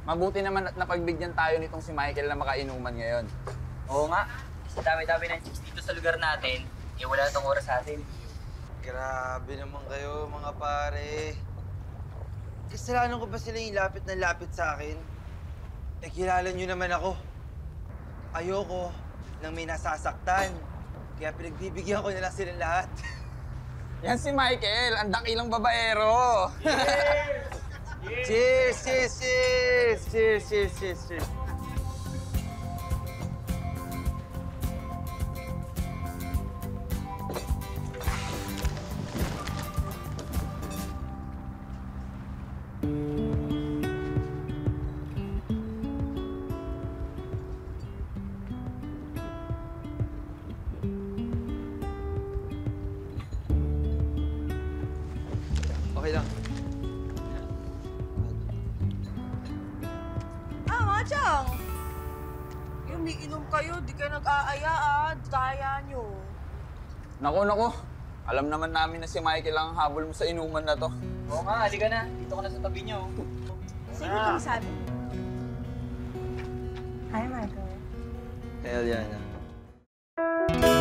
Mabuti naman at napagbigyan tayo nitong si Michael na makainuman ngayon. Oo nga. Kasi dami-dami ng chicks dito sa lugar natin. Eh wala itong oras sa atin. Grabe naman kayo, mga pare. Kasalanan ko ba sila yung lapit na lapit sa akin? Eh, kilala nyo naman ako. Ayoko nang may nasasaktan. Kaya pinagbibigyan ko na lang silang lahat. Yan si Michael, ang dakilang babaero. Cheers! Cheers! Cheers! Cheers! Cheers! Cheers! Cheers! Okay lang. Machang! Umiinom kayo, di kayo nag-aaya daya nyo. Naku. Alam naman namin na si Michael ang habol mo sa inuman na to. Oo nga, halika na. Dito ka na sa tabi niyo. Sige, kung sabi. Hi, Michael. Hell yeah.